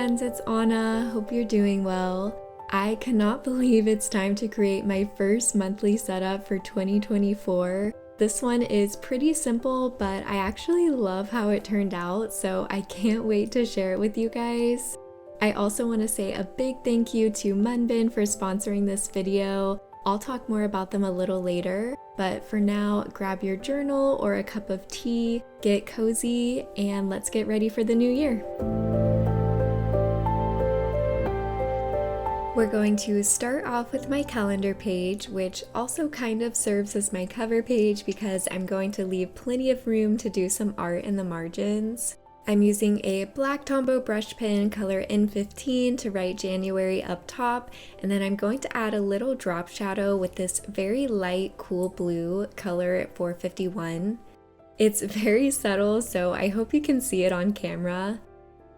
friends, it's Anna. Hope you're doing well. I cannot believe it's time to create my first monthly setup for 2024. This one is pretty simple, but I actually love how it turned out, so I can't wait to share it with you guys. I also want to say a big thank you to Munbin for sponsoring this video. I'll talk more about them a little later, but for now, grab your journal or a cup of tea, get cozy, and let's get ready for the new year. We're going to start off with my calendar page, which also kind of serves as my cover page because I'm going to leave plenty of room to do some art in the margins. I'm using a black Tombow brush pen, color N15, to write January up top, and then I'm going to add a little drop shadow with this very light, cool blue color 451. It's very subtle, so I hope you can see it on camera.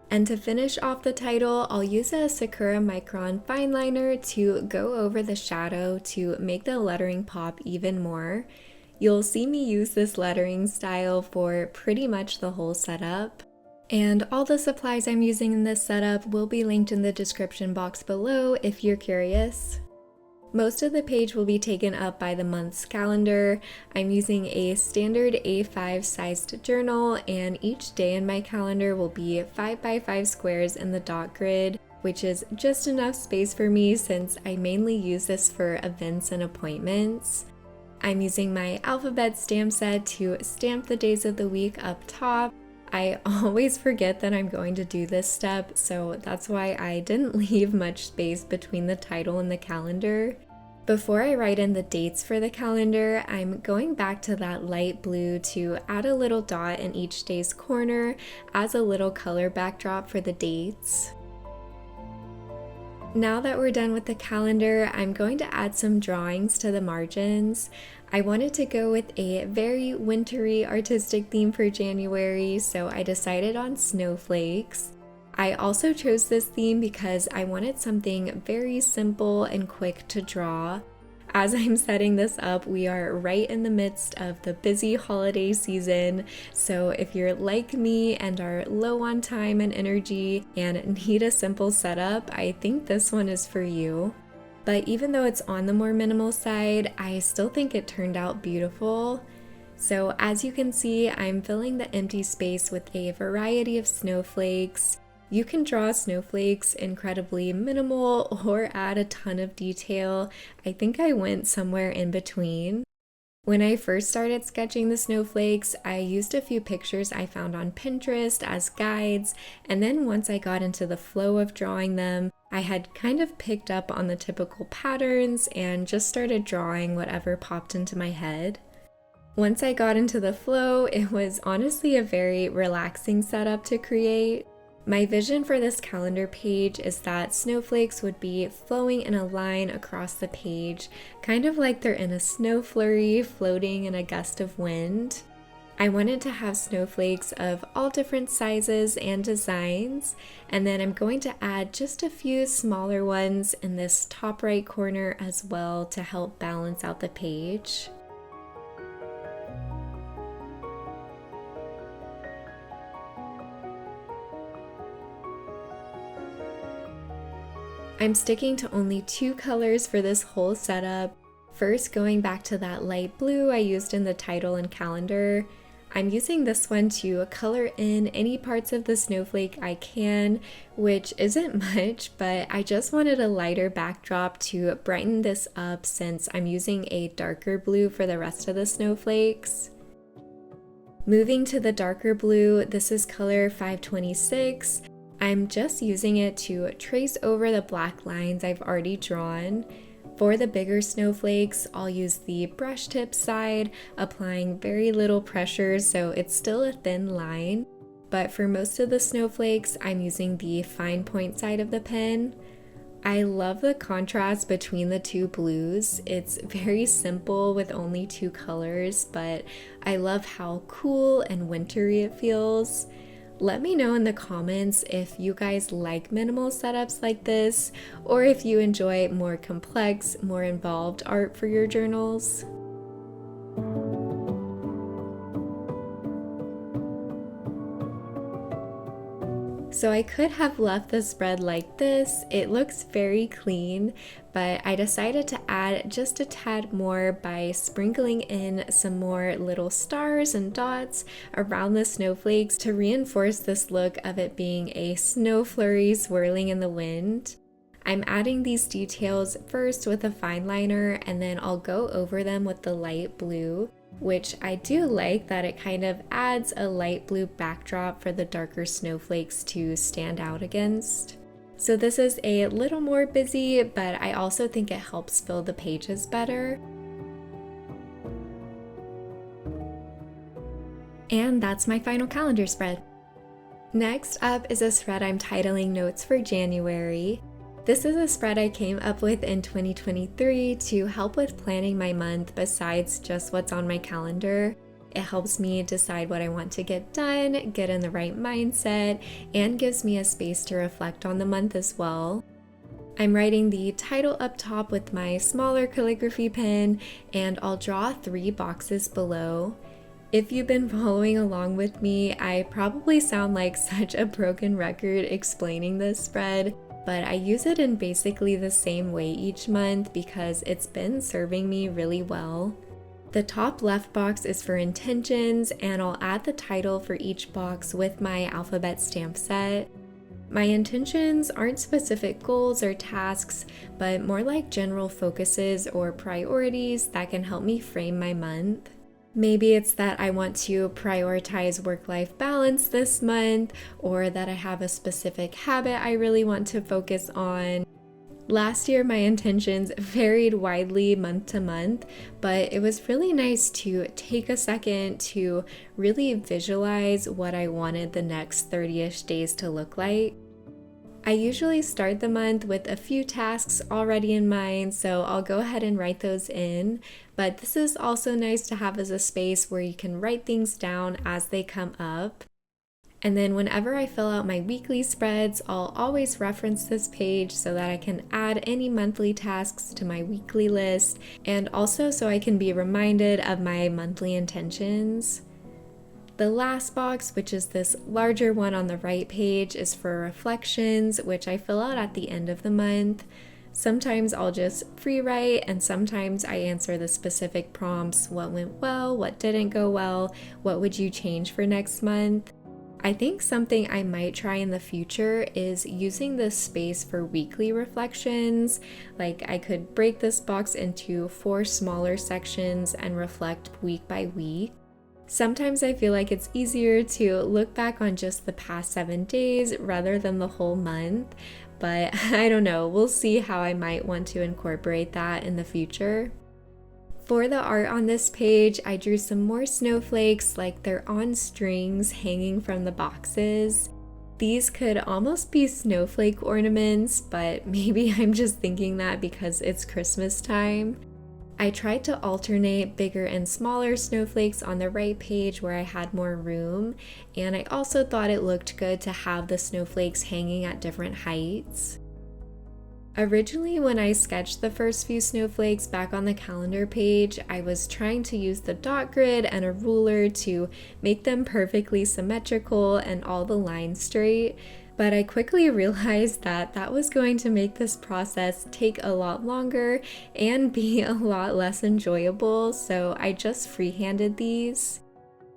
And to finish off the title, I'll use a Sakura Micron fine liner to go over the shadow to make the lettering pop even more. You'll see me use this lettering style for pretty much the whole setup. And all the supplies I'm using in this setup will be linked in the description box below if you're curious. Most of the page will be taken up by the month's calendar. I'm using a standard A5 sized journal, and each day in my calendar will be 5x5 squares in the dot grid, which is just enough space for me since I mainly use this for events and appointments. I'm using my alphabet stamp set to stamp the days of the week up top. I always forget that I'm going to do this step, so that's why I didn't leave much space between the title and the calendar. Before I write in the dates for the calendar, I'm going back to that light blue to add a little dot in each day's corner as a little color backdrop for the dates. Now that we're done with the calendar, I'm going to add some drawings to the margins. I wanted to go with a very wintry artistic theme for January, so I decided on snowflakes. I also chose this theme because I wanted something very simple and quick to draw. As I'm setting this up, we are right in the midst of the busy holiday season, so if you're like me and are low on time and energy and need a simple setup, I think this one is for you. But even though it's on the more minimal side, I still think it turned out beautiful. So as you can see, I'm filling the empty space with a variety of snowflakes. You can draw snowflakes incredibly minimal or add a ton of detail. I think I went somewhere in between. When I first started sketching the snowflakes, I used a few pictures I found on Pinterest as guides, and then once I got into the flow of drawing them, I had kind of picked up on the typical patterns and just started drawing whatever popped into my head. Once I got into the flow, it was honestly a very relaxing setup to create. My vision for this calendar page is that snowflakes would be flowing in a line across the page, kind of like they're in a snow flurry floating in a gust of wind. I wanted to have snowflakes of all different sizes and designs, and then I'm going to add just a few smaller ones in this top right corner as well to help balance out the page. I'm sticking to only 2 colors for this whole setup. First, going back to that light blue I used in the title and calendar. I'm using this one to color in any parts of the snowflake I can, which isn't much, but I just wanted a lighter backdrop to brighten this up since I'm using a darker blue for the rest of the snowflakes. Moving to the darker blue, this is color 526. I'm just using it to trace over the black lines I've already drawn. For the bigger snowflakes, I'll use the brush tip side, applying very little pressure so it's still a thin line. But for most of the snowflakes, I'm using the fine point side of the pen. I love the contrast between the two blues. It's very simple with only 2 colors, but I love how cool and wintry it feels. Let me know in the comments if you guys like minimal setups like this, or if you enjoy more complex, more involved art for your journals. So I could have left the spread like this. It looks very clean, but I decided to add just a tad more by sprinkling in some more little stars and dots around the snowflakes to reinforce this look of it being a snow flurry swirling in the wind. I'm adding these details first with a fine liner, and then I'll go over them with the light blue, which I do like that it kind of adds a light blue backdrop for the darker snowflakes to stand out against. So this is a little more busy, but I also think it helps fill the pages better. And that's my final calendar spread. Next up is a spread I'm titling Notes for January. This is a spread I came up with in 2023 to help with planning my month besides just what's on my calendar. It helps me decide what I want to get done, get in the right mindset, and gives me a space to reflect on the month as well. I'm writing the title up top with my smaller calligraphy pen, and I'll draw 3 boxes below. If you've been following along with me, I probably sound like such a broken record explaining this spread, but I use it in basically the same way each month because it's been serving me really well. The top left box is for intentions, and I'll add the title for each box with my alphabet stamp set. My intentions aren't specific goals or tasks, but more like general focuses or priorities that can help me frame my month. Maybe it's that I want to prioritize work-life balance this month, or that I have a specific habit I really want to focus on. Last year, my intentions varied widely month to month, but it was really nice to take a second to really visualize what I wanted the next 30-ish days to look like. I usually start the month with a few tasks already in mind, so I'll go ahead and write those in, but this is also nice to have as a space where you can write things down as they come up. And then whenever I fill out my weekly spreads, I'll always reference this page so that I can add any monthly tasks to my weekly list, and also so I can be reminded of my monthly intentions. The last box, which is this larger one on the right page, is for reflections, which I fill out at the end of the month. Sometimes I'll just free write, and sometimes I answer the specific prompts: what went well, what didn't go well, what would you change for next month. I think something I might try in the future is using this space for weekly reflections. Like, I could break this box into 4 smaller sections and reflect week by week. Sometimes I feel like it's easier to look back on just the past 7 days rather than the whole month, but I don't know, we'll see how I might want to incorporate that in the future. For the art on this page, I drew some more snowflakes like they're on strings hanging from the boxes. These could almost be snowflake ornaments, but maybe I'm just thinking that because it's Christmas time. I tried to alternate bigger and smaller snowflakes on the right page where I had more room, and I also thought it looked good to have the snowflakes hanging at different heights. Originally, when I sketched the first few snowflakes back on the calendar page, I was trying to use the dot grid and a ruler to make them perfectly symmetrical and all the lines straight. But I quickly realized that that was going to make this process take a lot longer and be a lot less enjoyable, so I just freehanded these.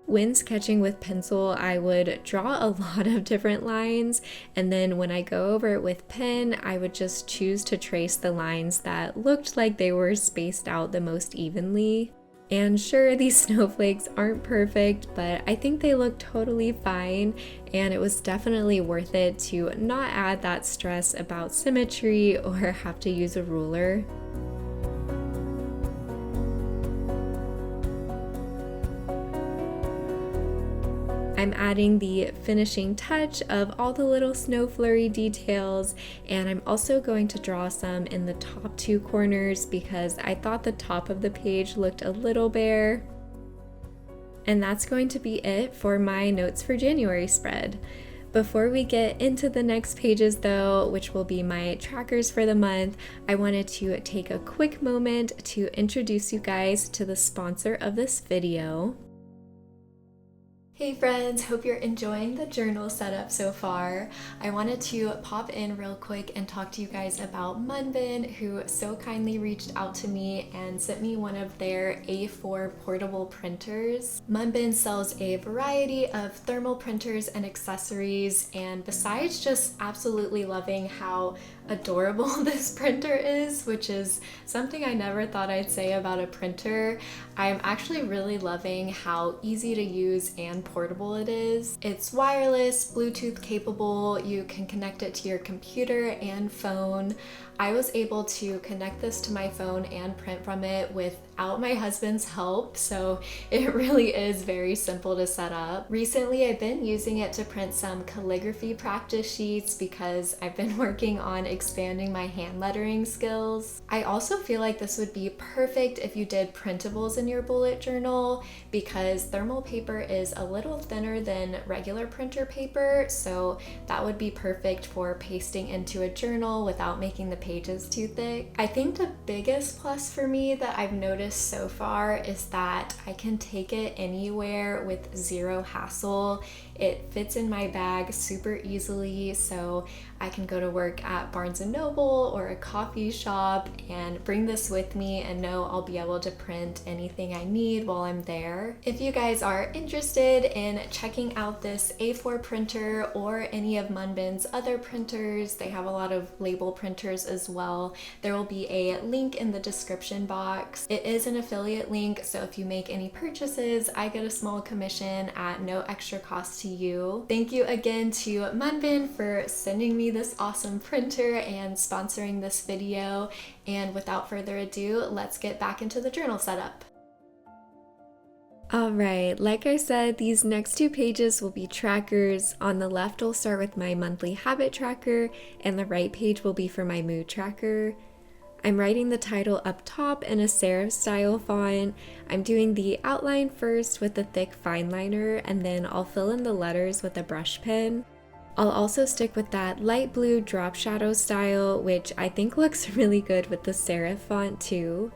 When sketching with pencil, I would draw a lot of different lines, and then when I go over it with pen, I would just choose to trace the lines that looked like they were spaced out the most evenly. And sure, these snowflakes aren't perfect, but I think they look totally fine, and it was definitely worth it to not add that stress about symmetry or have to use a ruler. I'm adding the finishing touch of all the little snow flurry details, and I'm also going to draw some in the top 2 corners because I thought the top of the page looked a little bare. And that's going to be it for my Notes for January spread. Before we get into the next pages though, which will be my trackers for the month, I wanted to take a quick moment to introduce you guys to the sponsor of this video. Hey friends, hope you're enjoying the journal setup so far. I wanted to pop in real quick and talk to you guys about Munbin, who so kindly reached out to me and sent me one of their A4 portable printers. Munbin sells a variety of thermal printers and accessories, and besides just absolutely loving how adorable this printer is, which is something I never thought I'd say about a printer, I'm actually really loving how easy to use and portable it is. It's wireless, Bluetooth capable, you can connect it to your computer and phone. I was able to connect this to my phone and print from it without my husband's help, so it really is very simple to set up. Recently, I've been using it to print some calligraphy practice sheets because I've been working on expanding my hand lettering skills. I also feel like this would be perfect if you did printables in your bullet journal because thermal paper is a little thinner than regular printer paper, so that would be perfect for pasting into a journal without making the pages too thick. I think the biggest plus for me that I've noticed so far is that I can take it anywhere with zero hassle. It fits in my bag super easily, so I can go to work at Barnes & Noble or a coffee shop and bring this with me and know I'll be able to print anything I need while I'm there. If you guys are interested in checking out this A4 printer or any of Munbin's other printers, they have a lot of label printers as well. There will be a link in the description box. It is an affiliate link, so if you make any purchases, I get a small commission at no extra cost to you. Thank you again to Munbin for sending me this awesome printer and sponsoring this video. And without further ado, let's get back into the journal setup. Alright, like I said, these next two pages will be trackers. On the left, I'll start with my monthly habit tracker, and the right page will be for my mood tracker. I'm writing the title up top in a serif style font. I'm doing the outline first with a thick fine liner, and then I'll fill in the letters with a brush pen. I'll also stick with that light blue drop shadow style, which I think looks really good with the serif font too.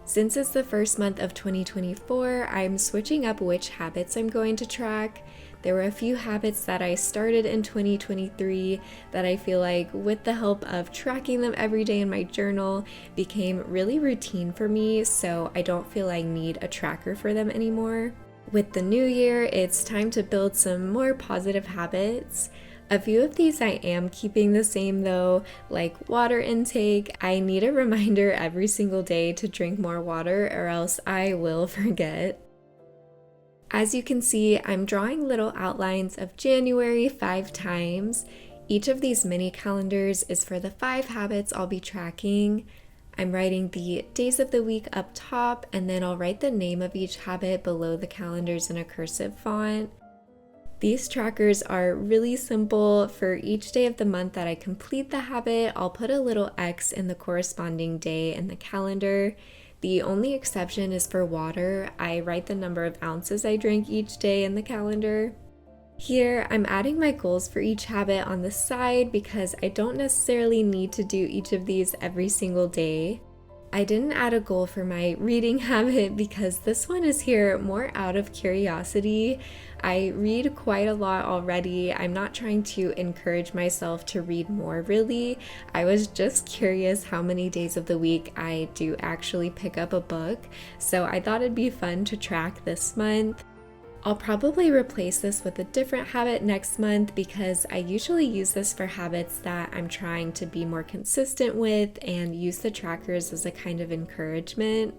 Since it's the first month of 2024, I'm switching up which habits I'm going to track. There were a few habits that I started in 2023 that I feel like with the help of tracking them every day in my journal became really routine for me, so I don't feel I need a tracker for them anymore. With the new year, it's time to build some more positive habits. A few of these I am keeping the same though, like water intake. I need a reminder every single day to drink more water or else I will forget. As you can see, I'm drawing little outlines of January 5 times. Each of these mini calendars is for the 5 habits I'll be tracking. I'm writing the days of the week up top, and then I'll write the name of each habit below the calendars in a cursive font. These trackers are really simple. For each day of the month that I complete the habit, I'll put a little X in the corresponding day in the calendar. The only exception is for water. I write the number of ounces I drink each day in the calendar. Here, I'm adding my goals for each habit on the side because I don't necessarily need to do each of these every single day. I didn't add a goal for my reading habit because this one is here more out of curiosity. I read quite a lot already. I'm not trying to encourage myself to read more really. I was just curious how many days of the week I do actually pick up a book, so I thought it'd be fun to track this month. I'll probably replace this with a different habit next month because I usually use this for habits that I'm trying to be more consistent with and use the trackers as a kind of encouragement.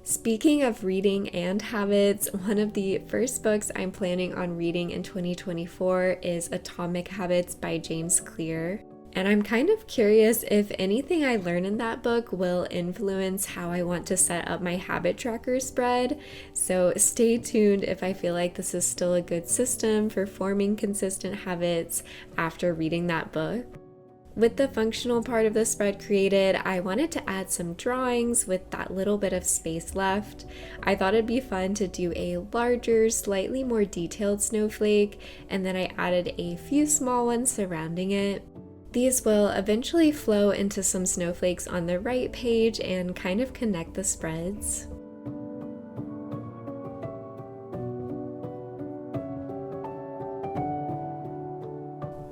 Speaking of reading and habits, one of the first books I'm planning on reading in 2024 is Atomic Habits by James Clear. And I'm kind of curious if anything I learn in that book will influence how I want to set up my habit tracker spread. So stay tuned if I feel like this is still a good system for forming consistent habits after reading that book. With the functional part of the spread created, I wanted to add some drawings with that little bit of space left. I thought it'd be fun to do a larger, slightly more detailed snowflake, and then I added a few small ones surrounding it. These will eventually flow into some snowflakes on the right page and kind of connect the spreads.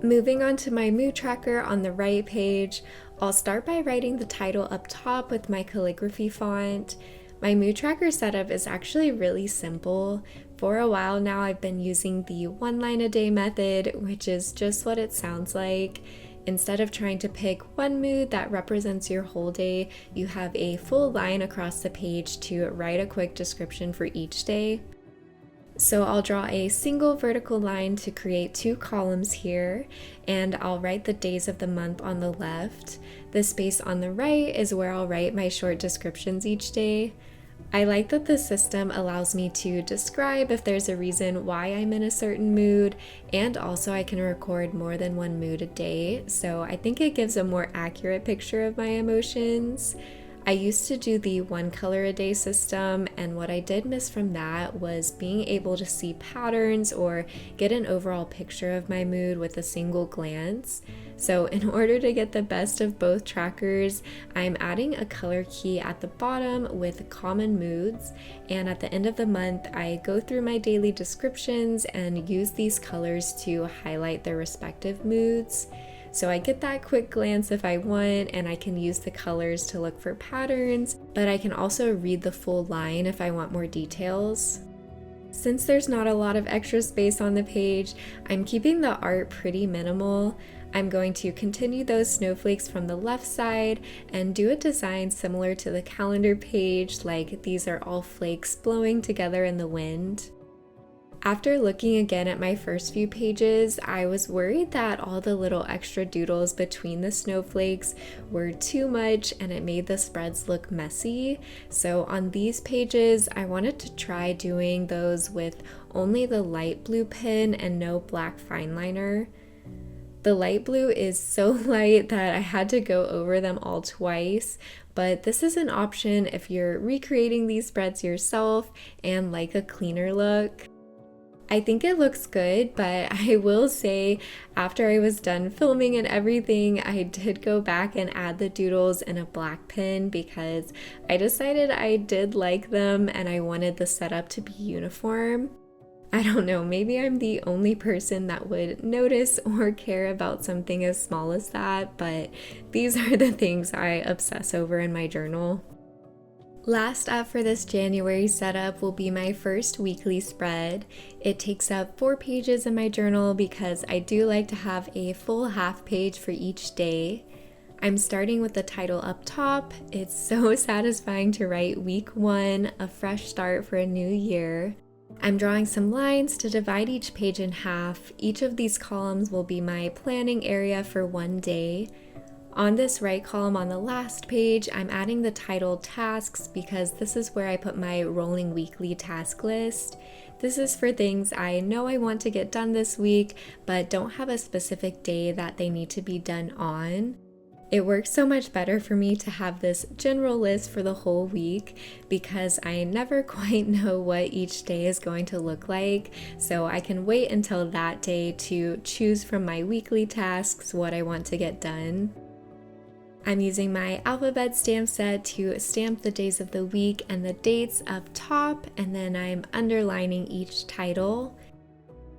Moving on to my mood tracker on the right page, I'll start by writing the title up top with my calligraphy font. My mood tracker setup is actually really simple. For a while now, I've been using the 1 line a day method, which is just what it sounds like. Instead of trying to pick one mood that represents your whole day, you have a full line across the page to write a quick description for each day. So I'll draw a single vertical line to create 2 columns here, and I'll write the days of the month on the left. The space on the right is where I'll write my short descriptions each day. I like that the system allows me to describe if there's a reason why I'm in a certain mood, and also I can record more than one mood a day, so I think it gives a more accurate picture of my emotions. I used to do the 1 color a day system, and what I did miss from that was being able to see patterns or get an overall picture of my mood with a single glance. So in order to get the best of both trackers, I'm adding a color key at the bottom with common moods, and at the end of the month, I go through my daily descriptions and use these colors to highlight their respective moods. So I get that quick glance if I want, and I can use the colors to look for patterns, but I can also read the full line if I want more details. Since there's not a lot of extra space on the page, I'm keeping the art pretty minimal. I'm going to continue those snowflakes from the left side and do a design similar to the calendar page, like these are all flakes blowing together in the wind. After looking again at my first few pages, I was worried that all the little extra doodles between the snowflakes were too much and it made the spreads look messy. So on these pages, I wanted to try doing those with only the light blue pen and no black fine liner. The light blue is so light that I had to go over them all twice, but this is an option if you're recreating these spreads yourself and like a cleaner look. I think it looks good, but I will say after I was done filming and everything, I did go back and add the doodles in a black pen because I decided I did like them and I wanted the setup to be uniform. I don't know, maybe I'm the only person that would notice or care about something as small as that, but these are the things I obsess over in my journal. Last up for this January setup will be my first weekly spread. It takes up 4 pages in my journal because I do like to have a full half page for each day. I'm starting with the title up top. It's so satisfying to write week 1, a fresh start for a new year. I'm drawing some lines to divide each page in half. Each of these columns will be my planning area for one day. On this right column on the last page, I'm adding the title tasks because this is where I put my rolling weekly task list. This is for things I know I want to get done this week, but don't have a specific day that they need to be done on. It works so much better for me to have this general list for the whole week because I never quite know what each day is going to look like, so I can wait until that day to choose from my weekly tasks what I want to get done. I'm using my alphabet stamp set to stamp the days of the week and the dates up top, and then I'm underlining each title.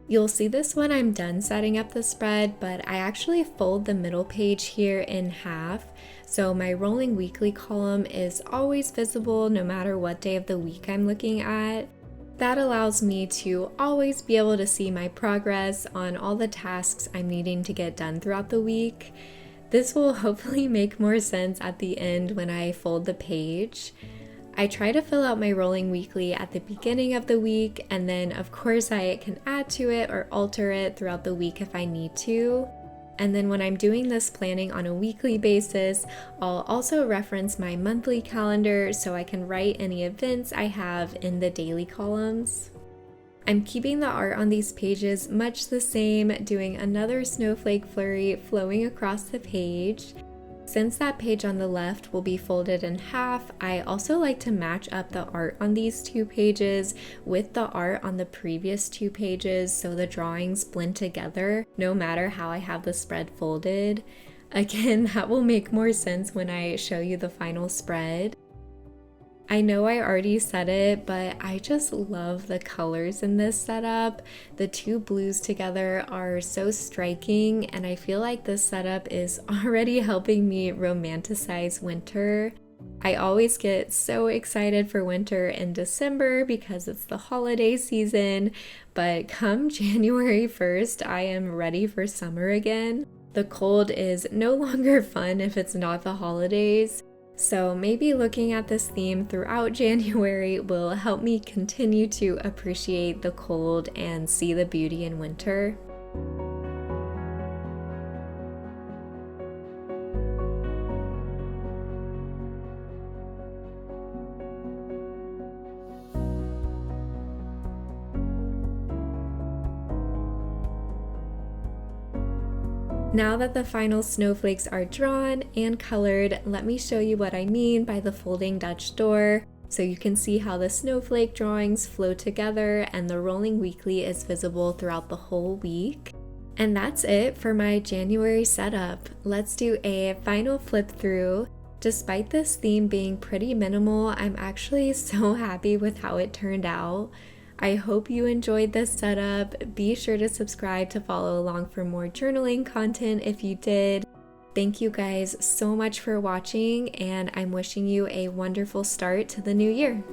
You'll see this when I'm done setting up the spread, but I actually fold the middle page here in half, so my rolling weekly column is always visible no matter what day of the week I'm looking at. That allows me to always be able to see my progress on all the tasks I'm needing to get done throughout the week. This will hopefully make more sense at the end when I fold the page. I try to fill out my rolling weekly at the beginning of the week, and then of course I can add to it or alter it throughout the week if I need to. And then when I'm doing this planning on a weekly basis, I'll also reference my monthly calendar so I can write any events I have in the daily columns. I'm keeping the art on these pages much the same, doing another snowflake flurry flowing across the page. Since that page on the left will be folded in half, I also like to match up the art on these 2 pages with the art on the previous 2 pages so the drawings blend together no matter how I have the spread folded. Again, that will make more sense when I show you the final spread. I know I already said it, but I just love the colors in this setup. The two blues together are so striking, and I feel like this setup is already helping me romanticize winter. I always get so excited for winter in December because it's the holiday season, but come January 1st, I am ready for summer again. The cold is no longer fun if it's not the holidays. So maybe looking at this theme throughout January will help me continue to appreciate the cold and see the beauty in winter. Now that the final snowflakes are drawn and colored, let me show you what I mean by the folding Dutch door. So you can see how the snowflake drawings flow together and the rolling weekly is visible throughout the whole week. And that's it for my January setup. Let's do a final flip through. Despite this theme being pretty minimal, I'm actually so happy with how it turned out. I hope you enjoyed this setup. Be sure to subscribe to follow along for more journaling content if you did. Thank you guys so much for watching, and I'm wishing you a wonderful start to the new year.